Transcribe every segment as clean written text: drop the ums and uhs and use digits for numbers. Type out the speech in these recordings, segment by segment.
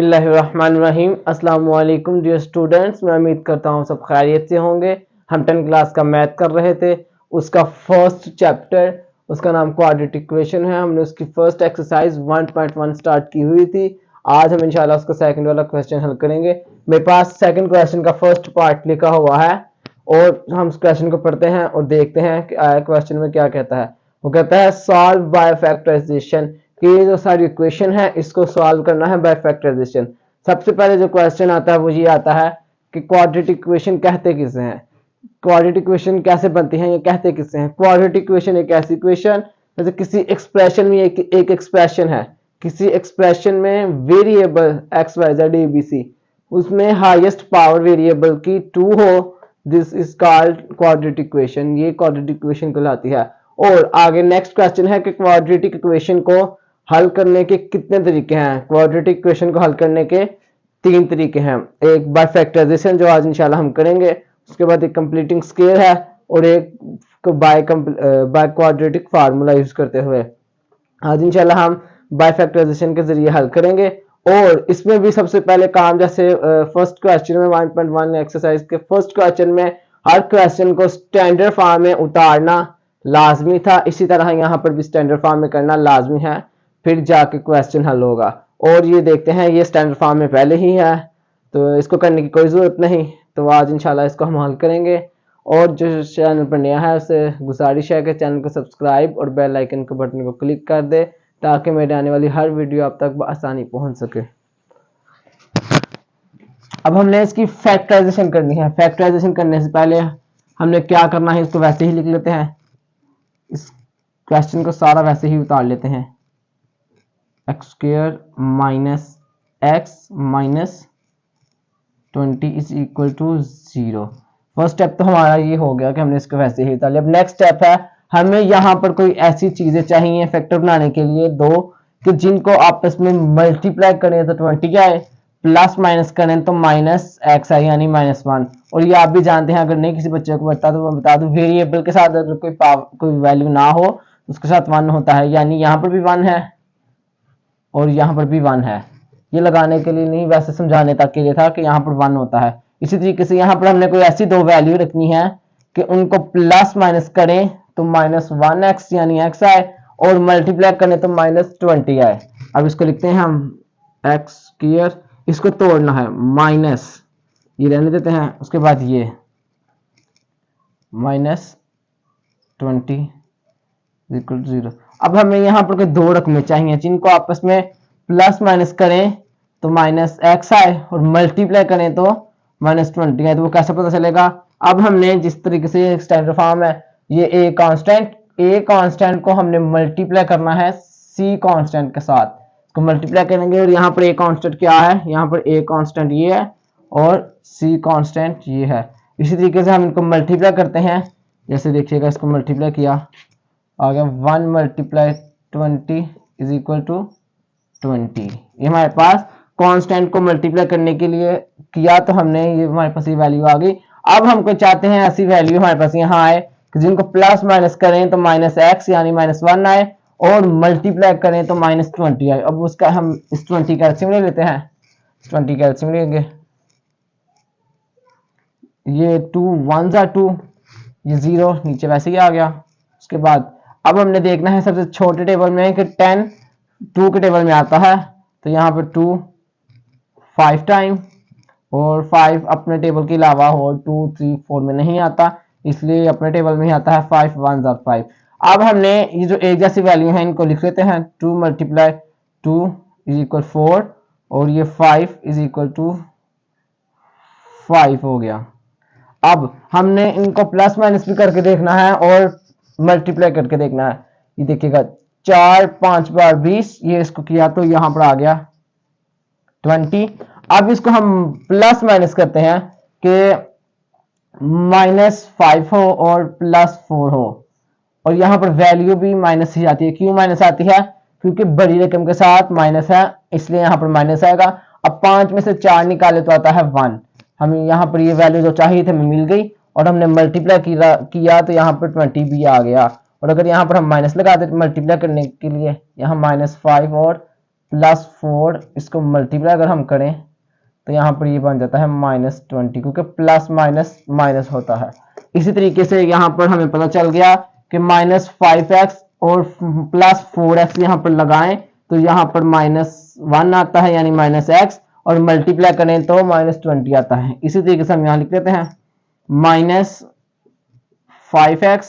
बिस्मिल्लाहिर्रहमानिर्रहीम। अस्सलाम वालेकुम डियर स्टूडेंट्स, मैं उम्मीद करता हूँ सब खैरियत से होंगे। हम 10th क्लास का मैथ कर रहे थे, उसका फर्स्ट चैप्टर, उसका नाम क्वाड्रेटिक इक्वेशन है। हमने उसकी फर्स्ट एक्सरसाइज 1.1 स्टार्ट की हुई थी। आज हम इंशाल्लाह उसका सेकंड वाला क्वेश्चन हल करेंगे। मेरे पास सेकंड क्वेश्चन का फर्स्ट पार्ट लिखा हुआ है और हम उस क्वेश्चन को पढ़ते हैं और देखते हैं कि आया क्वेश्चन में क्या कहता है। वो कहता है सॉल्व बाय फैक्टराइजेशन, कि ये जो सारी इक्वेशन है इसको सॉल्व करना है बाय फैक्टराइजेशन। सबसे पहले जो क्वेश्चन आता है वो ये आता है कि क्वाड्रेटिक इक्वेशन कहते किसे हैं, क्वाड्रेटिक इक्वेशन कैसे बनती हैं, ये कहते किसे हैं। क्वाड्रेटिक इक्वेशन एक ऐसी इक्वेशन जैसे किसी एक्सप्रेशन में एक एक्सप्रेशन है, किसी एक्सप्रेशन में variable X Y Z A B C, उसमें हाईएस्ट पावर वेरिएबल की 2 हो, this is called quadratic equation. ये क्वाड्रेटिक इक्वेशन कहलाती है। और आगे नेक्स्ट क्वेश्चन है कि क्वाड्रेटिक इक्वेशन को हल करने के कितने तरीके हैं। क्वाड्रेटिक इक्वेशन को हल करने के 3 तरीके हैं। एक बाय फैक्टराइजेशन जो आज इंशाल्लाह हम करेंगे, उसके बाद एक कंप्लीटिंग स्केल है और एक बाय क्वाड्रेटिक फार्मूला यूज करते हुए। आज इंशाल्लाह हम बाय फैक्टराइजेशन के जरिए हल करेंगे। और इसमें भी सबसे पहले काम, जैसे फर्स्ट क्वेश्चन में 1.1 एक्सरसाइज के फर्स्ट क्वेश्चन में हर क्वेश्चन को स्टैंडर्ड फॉर्म में उतारना लाजमी था, इसी तरह यहाँ पर भी स्टैंडर्ड फॉर्म में करना लाजमी है, फिर जाके क्वेश्चन हल होगा। और ये देखते हैं, ये स्टैंडर्ड फॉर्म में पहले ही है तो इसको करने की कोई ज़रूरत नहीं। तो आज इंशाल्लाह इसको हम हल करेंगे। और जो चैनल पर नया है उसे गुजारिश है कि चैनल को सब्सक्राइब और बेल आइकन के बटन को क्लिक कर दे, ताकि मेरे आने वाली हर वीडियो आप तक आसानी पहुंच सके। अब हमने इसकी फैक्टराइजेशन करनी है। फैक्टराइजेशन करने से पहले हमने क्या करना है, इसको वैसे ही लिख लेते हैं। इस क्वेश्चन को सारा वैसे ही उतार लेते हैं। X square minus X minus 20 is equal to 0। First step तो हमारा ये हो गया कि हमने इसको वैसे ही उतार लिया। अब नेक्स्ट स्टेप है, हमें यहाँ पर कोई ऐसी चीजें चाहिए फैक्टर बनाने के लिए दो कि जिनको आपस में मल्टीप्लाई करें तो 20 आए, प्लस माइनस करें तो माइनस एक्स आए, यानी -1। और ये आप भी जानते हैं, अगर नहीं किसी बच्चे को पता तो मैं बता दूं, वेरिएबल के साथ अगर कोई वैल्यू ना हो उसके साथ 1 होता है। यानी यहाँ पर भी 1 है और यहाँ पर भी 1 है। ये लगाने के लिए नहीं, वैसे समझाने तक के लिए था कि यहाँ पर 1 होता है। इसी तरीके से यहाँ पर हमने कोई ऐसी दो वैल्यू रखनी है कि उनको प्लस माइनस करें तो -1x यानी x आए, और मल्टीप्लाई करें तो -20 आए। अब इसको लिखते हैं हम एक्स स्क्वायर, इसको तोड़ना है, माइनस ये रहने देते हैं, उसके बाद ये -20 इक्वल 0। अब हमें यहाँ पर कोई दो रकमें चाहिए जिनको आपस में प्लस माइनस करें तो -x आए और मल्टीप्लाई करें तो -20 आए। तो वो कैसे पता चलेगा? अब हमने जिस तरीके से स्टैंडर्ड फॉर्म है, ये ए कांस्टेंट को हमने मल्टीप्लाई करना है सी कांस्टेंट के साथ, इसको मल्टीप्लाई करेंगे। और यहाँ पर ए कांस्टेंट क्या है, यहाँ पर ए कांस्टेंट ये है और सी कांस्टेंट ये है। इसी तरीके से हम इनको मल्टीप्लाई करते हैं। जैसे देखिएगा, इसको मल्टीप्लाई किया, आ गया 1 मल्टीप्लाई 20 इज इक्वल टू 20। ये हमारे पास कांस्टेंट को मल्टीप्लाई करने के लिए किया तो हमने ये हमारे पास ये वैल्यू आ गई। अब हमको चाहते हैं ऐसी वैल्यू हमारे पास यहाँ आए कि जिनको प्लस माइनस करें तो -x यानी -1 आए, और मल्टीप्लाई करें तो -20 आए। अब उसका हम इस 20 का एलसीएम ले लेते हैं, 20 का एलसीएम लेंगे। ये 2 1 जा 2, ये 0 नीचे वैसे ही आ गया। उसके बाद अब हमने देखना है सबसे छोटे टेबल में कि 10 2 के टेबल में आता है, तो यहाँ पर 2 5 टाइम, और 5 अपने टेबल के अलावा और 2 3 4 में नहीं आता, इसलिए अपने टेबल में ही आता है। 5 1 5। अब हमने ये जो एक जैसी वैल्यू है इनको लिख लेते हैं। 2 मल्टीप्लाई 2 इज इक्वल 4, और ये 5 इज इक्वल टू 5 हो गया। अब हमने इनको प्लस माइनस भी करके देखना है और मल्टीप्लाई करके देखना है। ये देखिएगा 4 5 बार 20, ये इसको किया तो यहाँ पर आ गया 20। अब इसको हम प्लस माइनस करते हैं कि -5 हो और +4 हो, और यहाँ पर वैल्यू भी माइनस ही आती है। क्यों माइनस आती है? क्योंकि बड़ी रकम के साथ माइनस है, इसलिए यहाँ पर माइनस आएगा। अब 5 में से 4 निकाले तो आता है 1। हमें यहाँ पर ये वैल्यू जो चाहिए थी हमें मिल गई, और हमने मल्टीप्लाई किया तो यहाँ पर 20 भी आ गया। और अगर यहाँ पर हम माइनस लगा देते मल्टीप्लाई करने के लिए, यहाँ -5 और +4, इसको मल्टीप्लाई अगर हम करें तो यहाँ पर ये बन जाता है -20, क्योंकि प्लस माइनस माइनस होता है। इसी तरीके से यहाँ पर हमें पता चल गया कि -5x और +4x यहाँ पर लगाएं तो यहाँ पर -1 आता है यानी -x, और मल्टीप्लाई करें तो -20 आता है। इसी तरीके से हम यहाँ लिख देते हैं -5x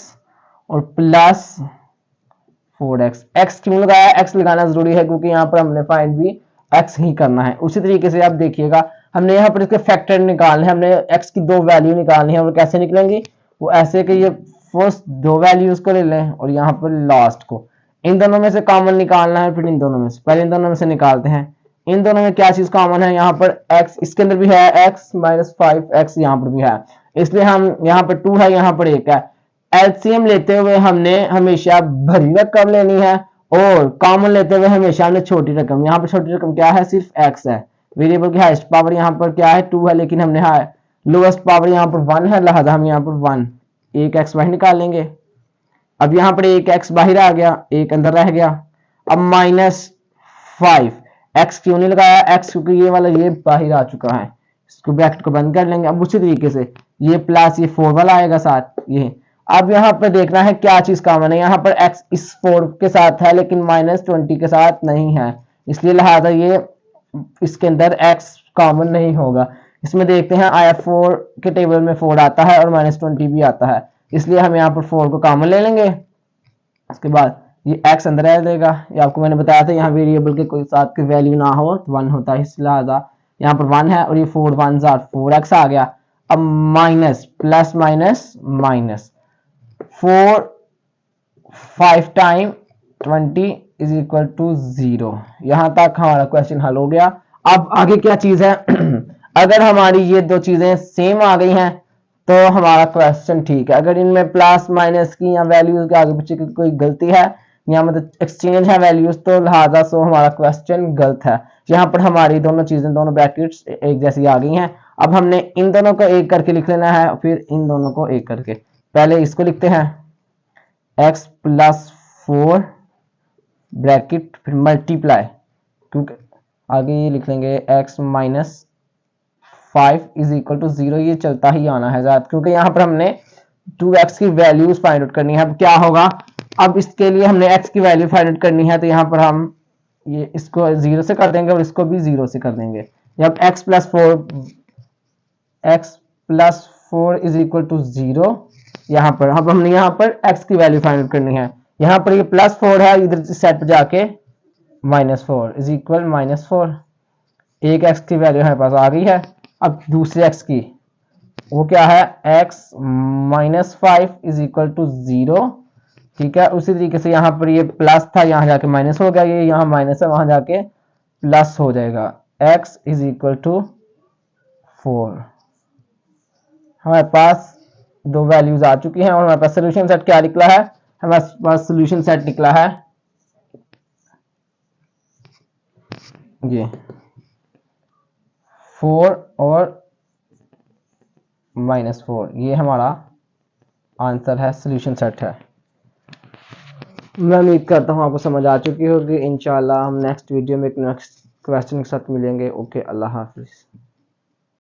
और +4x। x क्यों लगाया? x लगाना जरूरी है क्योंकि यहाँ पर हमने फाइंड भी x ही करना है। उसी तरीके से आप देखिएगा हमने यहाँ पर इसके फैक्टर निकालने हैं, हमने x की दो वैल्यू निकालनी है। वो कैसे निकलेंगी? वो ऐसे कि ये फर्स्ट दो वैल्यूज को ले लें और यहाँ पर लास्ट को, इन दोनों में से कॉमन निकालना है, फिर इन दोनों में से, पहले इन दोनों में से निकालते हैं। इन दोनों में क्या चीज कॉमन है? यहाँ पर x इसके अंदर भी है, x -5x यहाँ पर भी है, इसलिए हम यहाँ पर 2 है, यहाँ पर 1 है। एलसीएम लेते हुए हमने हमेशा बड़ी रकम लेनी है और कॉमन लेते हुए हमेशा हमने छोटी रकम। यहाँ पर छोटी रकम क्या है? सिर्फ x है। वेरिएबल की हाईएस्ट पावर यहाँ पर क्या है? 2 है, लेकिन हमने लोएस्ट पावर यहाँ पर 1 है, लिहाजा हम यहाँ पर 1 एक x बाहर निकाल लेंगे। अब यहाँ पर एक x बाहर आ गया, एक अंदर रह गया। अब -5 x क्यों नहीं लगाया? x क्योंकि ये वाला ये बाहर आ चुका है, इसको ब्रैकेट को बंद कर लेंगे। अब उसी तरीके से ये प्लस ये 4 वाला आएगा साथ ये। अब यहाँ पर देखना है क्या चीज कॉमन है। यहाँ पर x इस 4 के साथ है लेकिन -20 के साथ नहीं है, इसलिए लिहाजा ये इसके अंदर x कॉमन नहीं होगा। इसमें देखते हैं आया 4 के टेबल में 4 आता है और -20 भी आता है, इसलिए हम यहाँ पर 4 को कॉमन ले लेंगे। उसके बाद ये x अंदर आ जाएगा। ये आपको मैंने बताया था यहाँ वेरिएबल के कोई साथ की वैल्यू ना हो तो 1 होता है, इसलिए यहाँ पर 1 है और ये 4 1 4x आ गया। अब minus plus minus minus 4 5 time 20 is equal to 0। यहां तक हमारा क्वेश्चन हल हो गया। अब आगे क्या चीज है? अगर हमारी ये दो चीजें सेम आ गई हैं तो हमारा क्वेश्चन ठीक है। अगर इनमें प्लस माइनस की या वैल्यूज के आगे पीछे की कोई गलती है या मतलब एक्सचेंज है वैल्यूज, तो लिहाजा सो हमारा क्वेश्चन गलत है। यहाँ पर हमारी दोनों चीजें, दोनों ब्रैकेट्स एक जैसी आ गई हैं। अब हमने इन दोनों को एक करके लिख लेना है, फिर इन दोनों को एक करके। पहले इसको लिखते हैं x +4 ब्रैकेट फिर मल्टीप्लाई, क्योंकि आगे ये लिख लेंगे x -5 इज इक्वल टू 0। ये चलता ही आना है ज़्यादा, क्योंकि यहाँ पर हमने 2x की वैल्यूज फाइंड आउट करनी है। अब क्या होगा? अब इसके लिए हमने x की वैल्यू फाइंड आउट करनी है, तो यहाँ पर हम ये इसको 0 से कर देंगे और इसको भी 0 से कर देंगे। जब x +4 इज इक्वल टू 0, यहाँ पर अब हमने यहाँ पर x की वैल्यू फाइंड आउट करनी है। यहाँ पर ये +4 है, इधर सेट पर जाके -4 इज इक्वल -4। एक x की वैल्यू हमारे पास आ गई है। अब दूसरे x की वो क्या है? x -5 is equal to 0। ठीक है, उसी तरीके से यहाँ पर ये प्लस था, यहाँ जाके माइनस हो गया, ये यहाँ माइनस है, वहां जाके प्लस हो जाएगा। x is equal to 4। हमारे पास दो वैल्यूज आ चुकी हैं और हमारे पास सोल्यूशन सेट क्या निकला है? हमारे पास सोल्यूशन सेट निकला है ये 4 और -4। ये हमारा आंसर है, सोल्यूशन सेट है। मैं उम्मीद करता हूँ आपको समझ आ चुकी होगी। इंशाल्लाह हम नेक्स्ट वीडियो में एक नेक्स्ट क्वेश्चन के साथ मिलेंगे। ओके, अल्लाह हाफिज।